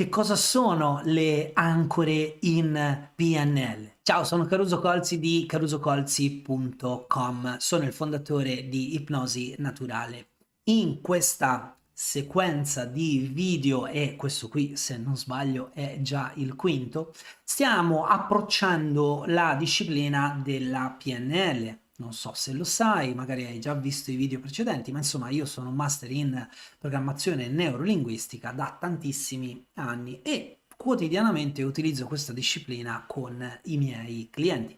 Che cosa sono le ancore in PNL? Ciao, sono Caruso Colzi di carusocolzi.com. Sono il fondatore di Ipnosi Naturale. In questa sequenza di video, e questo qui, se non sbaglio, è già il quinto, stiamo approcciando la disciplina della PNL. Non so se lo sai, magari hai già visto i video precedenti, ma insomma io sono un master in programmazione neurolinguistica da tantissimi anni e quotidianamente utilizzo questa disciplina con i miei clienti.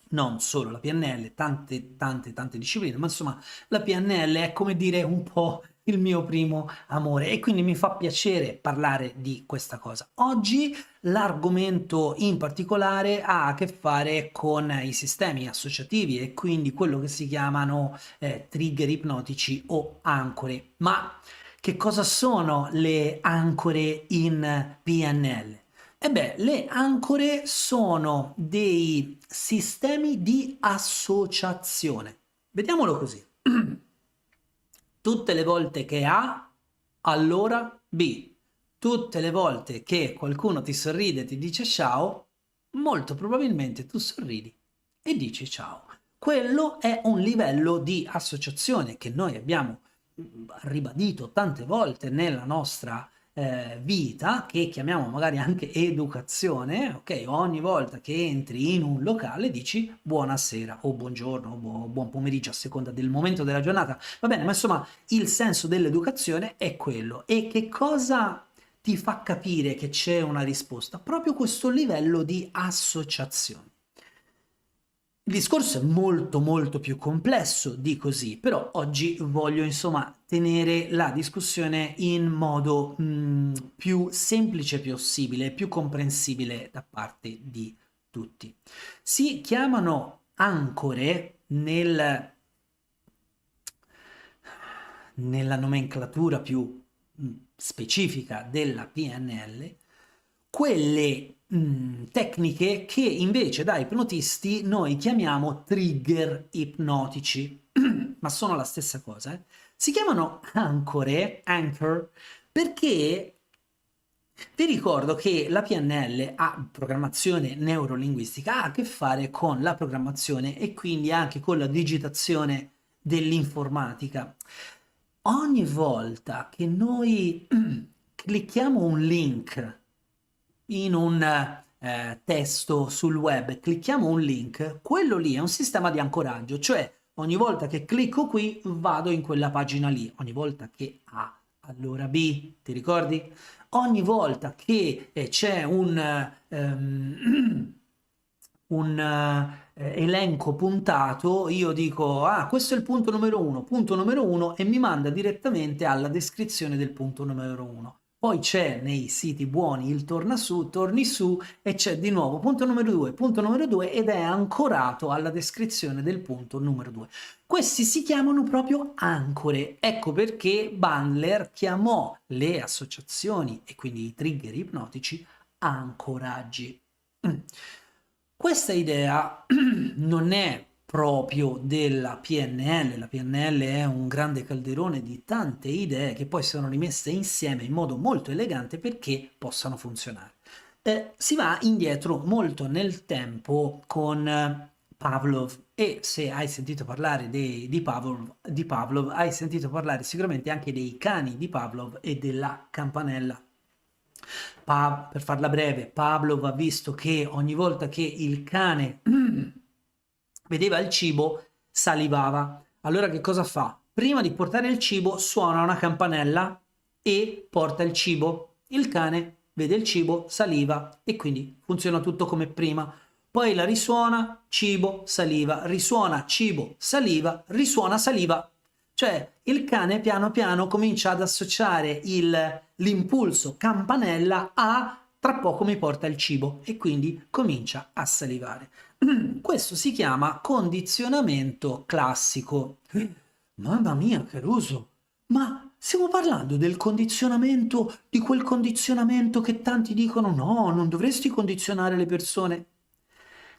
Non solo la PNL, tante discipline, ma insomma la PNL è come dire un po' il mio primo amore e quindi mi fa piacere parlare di questa cosa. Oggi l'argomento in particolare ha a che fare con i sistemi associativi e quindi quello che si chiamano trigger ipnotici o ancore. Ma che cosa sono le ancore in PNL? E beh, le ancore sono dei sistemi di associazione. Vediamolo così. Tutte le volte che A, allora B. Tutte le volte che qualcuno ti sorride e ti dice ciao, molto probabilmente tu sorridi e dici ciao. Quello è un livello di associazione che noi abbiamo ribadito tante volte nella nostra vita, che chiamiamo magari anche educazione, ok? Ogni volta che entri in un locale dici buonasera o buongiorno o buon pomeriggio a seconda del momento della giornata, va bene, ma insomma il senso dell'educazione è quello. E che cosa ti fa capire che c'è una risposta? Proprio questo livello di associazione. Il discorso è molto più complesso di così, però oggi voglio insomma tenere la discussione in modo più semplice possibile, più comprensibile da parte di tutti. Si chiamano ancore nella nomenclatura più specifica della PNL quelle tecniche che invece da ipnotisti noi chiamiamo trigger ipnotici, ma sono la stessa cosa. Si chiamano anchor, perché vi ricordo che la PNL, programmazione neurolinguistica, ha a che fare con la programmazione e quindi anche con la digitazione dell'informatica. Ogni volta che noi clicchiamo un link in un testo sul web, clicchiamo un link, quello lì è un sistema di ancoraggio, cioè ogni volta che clicco qui vado in quella pagina lì, ogni volta che A, allora B, ti ricordi? Ogni volta che c'è un elenco puntato, io dico, questo è il punto numero uno, e mi manda direttamente alla descrizione del punto numero uno. Poi c'è nei siti buoni il torni su e c'è di nuovo punto numero 2 ed è ancorato alla descrizione del punto numero 2. Questi si chiamano proprio ancore. Ecco perché Bandler chiamò le associazioni e quindi i trigger ipnotici ancoraggi. Questa idea non è proprio della PNL, la PNL è un grande calderone di tante idee che poi sono rimesse insieme in modo molto elegante perché possano funzionare. Si va indietro molto nel tempo con Pavlov, e se hai sentito parlare di Pavlov, hai sentito parlare sicuramente anche dei cani di Pavlov e della campanella. Per farla breve, Pavlov ha visto che ogni volta che il cane vedeva il cibo, salivava. Allora che cosa fa? Prima di portare il cibo suona una campanella e porta il cibo. Il cane vede il cibo, saliva e quindi funziona tutto come prima. Poi la risuona, cibo, saliva, risuona, cibo, saliva, risuona, saliva. Cioè il cane piano piano comincia ad associare l'impulso campanella a tra poco mi porta il cibo e quindi comincia a salivare. Questo si chiama condizionamento classico. Mamma mia, Caruso, ma stiamo parlando del condizionamento, di quel condizionamento che tanti dicono no, non dovresti condizionare le persone.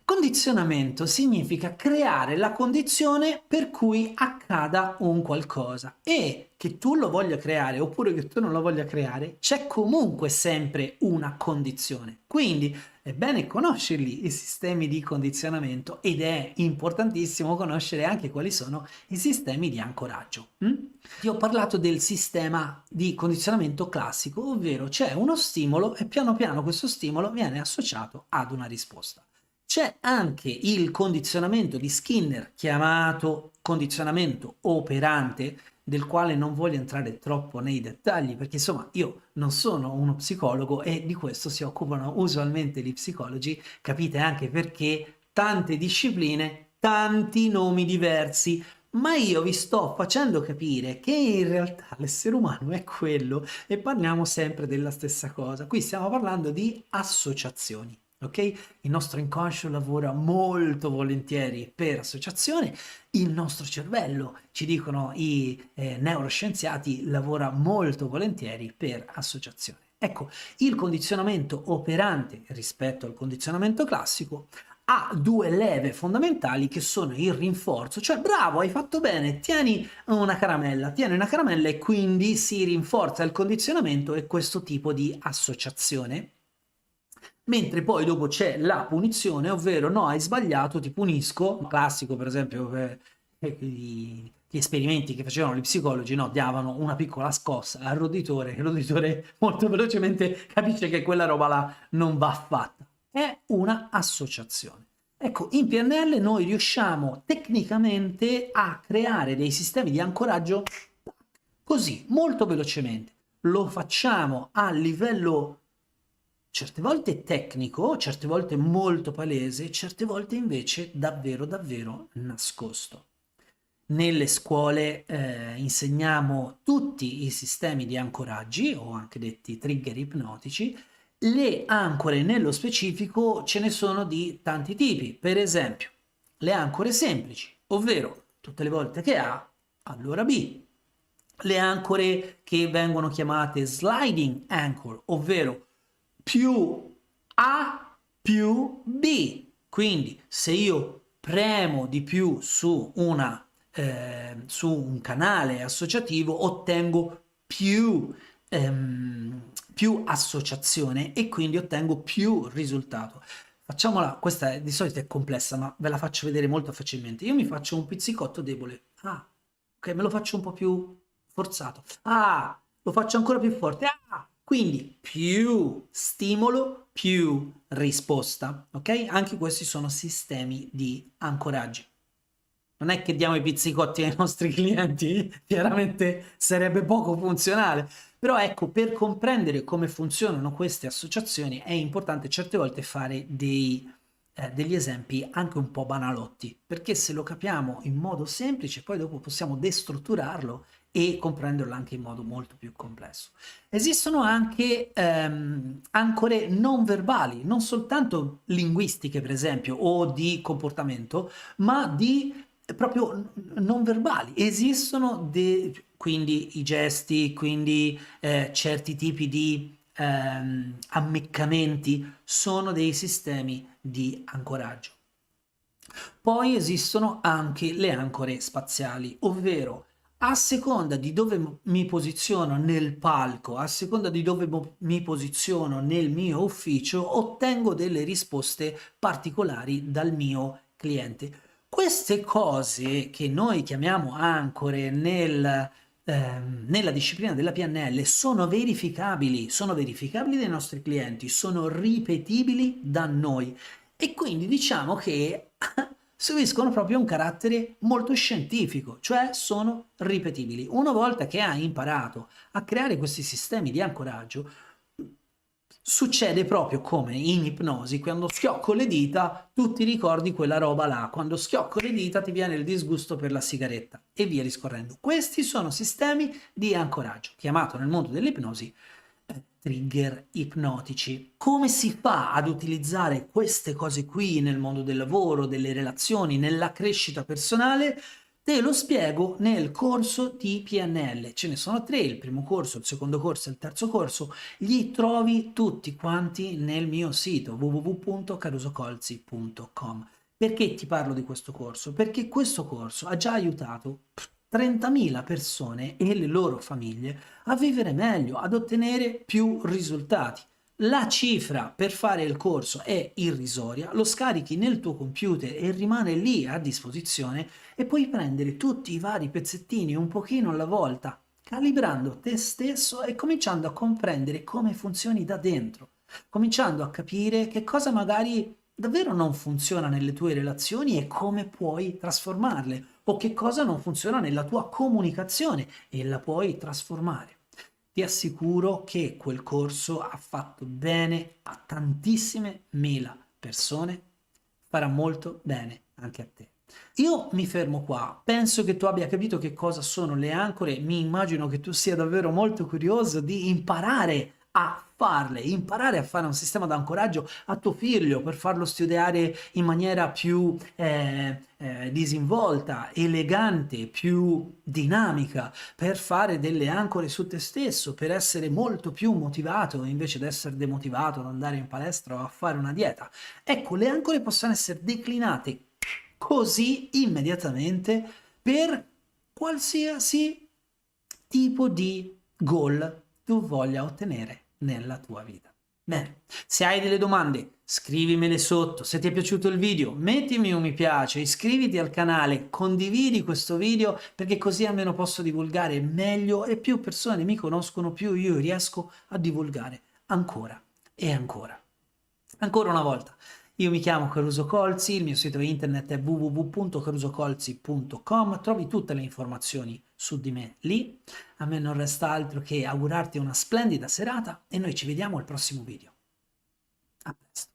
Condizionamento significa creare la condizione per cui accada un qualcosa, e che tu lo voglia creare oppure che tu non lo voglia creare, c'è comunque sempre una condizione. Quindi è bene conoscerli i sistemi di condizionamento, ed è importantissimo conoscere anche quali sono i sistemi di ancoraggio. Ti ho parlato del sistema di condizionamento classico, ovvero c'è uno stimolo e piano piano questo stimolo viene associato ad una risposta. C'è anche il condizionamento di Skinner, chiamato condizionamento operante, del quale non voglio entrare troppo nei dettagli, perché insomma io non sono uno psicologo e di questo si occupano usualmente gli psicologi, capite anche perché tante discipline, tanti nomi diversi, ma io vi sto facendo capire che in realtà l'essere umano è quello e parliamo sempre della stessa cosa. Qui stiamo parlando di associazioni. Ok? Il nostro inconscio lavora molto volentieri per associazione, il nostro cervello, ci dicono i neuroscienziati, lavora molto volentieri per associazione. Ecco, il condizionamento operante rispetto al condizionamento classico ha due leve fondamentali che sono il rinforzo, cioè bravo, hai fatto bene, tieni una caramella e quindi si rinforza il condizionamento e questo tipo di associazione. Mentre poi dopo c'è la punizione, ovvero no, hai sbagliato, ti punisco. Classico, per esempio, gli esperimenti che facevano gli psicologi, no, davano una piccola scossa al roditore, e il roditore molto velocemente capisce che quella roba là non va fatta. È una associazione. Ecco, in PNL noi riusciamo tecnicamente a creare dei sistemi di ancoraggio così, molto velocemente. Lo facciamo a livello certe volte tecnico, certe volte molto palese, certe volte invece davvero davvero nascosto. Nelle scuole insegniamo tutti i sistemi di ancoraggi, o anche detti trigger ipnotici. Le ancore nello specifico ce ne sono di tanti tipi, per esempio le ancore semplici, ovvero tutte le volte che A, allora B. Le ancore che vengono chiamate sliding anchor, ovvero più A più B. Quindi se io premo di più su un canale associativo ottengo più associazione e quindi ottengo più risultato. Facciamola, questa di solito è complessa, ma ve la faccio vedere molto facilmente. Io mi faccio un pizzicotto debole. Ah, ok, me lo faccio un po' più forzato. Ah, lo faccio ancora più forte. Ah, quindi più stimolo, più risposta, ok? Anche questi sono sistemi di ancoraggio. Non è che diamo i pizzicotti ai nostri clienti, chiaramente sarebbe poco funzionale, però ecco, per comprendere come funzionano queste associazioni è importante certe volte fare degli esempi anche un po' banalotti, perché se lo capiamo in modo semplice poi dopo possiamo destrutturarlo e comprenderlo anche in modo molto più complesso. Esistono anche ancore non verbali, non soltanto linguistiche per esempio o di comportamento, ma di proprio non verbali. Esistono quindi i gesti, quindi certi tipi di ammiccamenti sono dei sistemi di ancoraggio. Poi esistono anche le ancore spaziali, ovvero a seconda di dove mi posiziono nel palco, a seconda di dove mi posiziono nel mio ufficio, ottengo delle risposte particolari dal mio cliente. Queste cose che noi chiamiamo ancore nella disciplina della PNL sono verificabili dai nostri clienti, sono ripetibili da noi e quindi diciamo che subiscono proprio un carattere molto scientifico, cioè sono ripetibili. Una volta che hai imparato a creare questi sistemi di ancoraggio, succede proprio come in ipnosi, quando schiocco le dita tu ti ricordi quella roba là, quando schiocco le dita ti viene il disgusto per la sigaretta e via discorrendo. Questi sono sistemi di ancoraggio, chiamato nel mondo dell'ipnosi trigger ipnotici. Come si fa ad utilizzare queste cose qui nel mondo del lavoro, delle relazioni, nella crescita personale? Te lo spiego nel corso di PNL, ce ne sono 3, il primo corso, il secondo corso e il terzo corso, li trovi tutti quanti nel mio sito www.carusocolzi.com. Perché ti parlo di questo corso? Perché questo corso ha già aiutato 30.000 persone e le loro famiglie a vivere meglio, ad ottenere più risultati. La cifra per fare il corso è irrisoria, lo scarichi nel tuo computer e rimane lì a disposizione e puoi prendere tutti i vari pezzettini un pochino alla volta, calibrando te stesso e cominciando a comprendere come funzioni da dentro, cominciando a capire che cosa magari davvero non funziona nelle tue relazioni e come puoi trasformarle, o che cosa non funziona nella tua comunicazione e la puoi trasformare. Ti assicuro che quel corso ha fatto bene a tantissime mila persone, farà molto bene anche a te. Io mi fermo qua, penso che tu abbia capito che cosa sono le ancore, mi immagino che tu sia davvero molto curioso di imparare a farle, imparare a fare un sistema d'ancoraggio a tuo figlio per farlo studiare in maniera più disinvolta, elegante, più dinamica, per fare delle ancore su te stesso, per essere molto più motivato invece di essere demotivato ad andare in palestra o a fare una dieta. Ecco, le ancore possono essere declinate così immediatamente per qualsiasi tipo di goal tu voglia ottenere nella tua vita. Bene, se hai delle domande scrivimele sotto, se ti è piaciuto il video mettimi un mi piace, iscriviti al canale, condividi questo video perché così almeno posso divulgare meglio e più persone mi conoscono, più io riesco a divulgare ancora e ancora. Ancora una volta, io mi chiamo Caruso Colzi, il mio sito internet è www.carusocolzi.com, trovi tutte le informazioni su di me lì. A me non resta altro che augurarti una splendida serata e noi ci vediamo al prossimo video. A presto.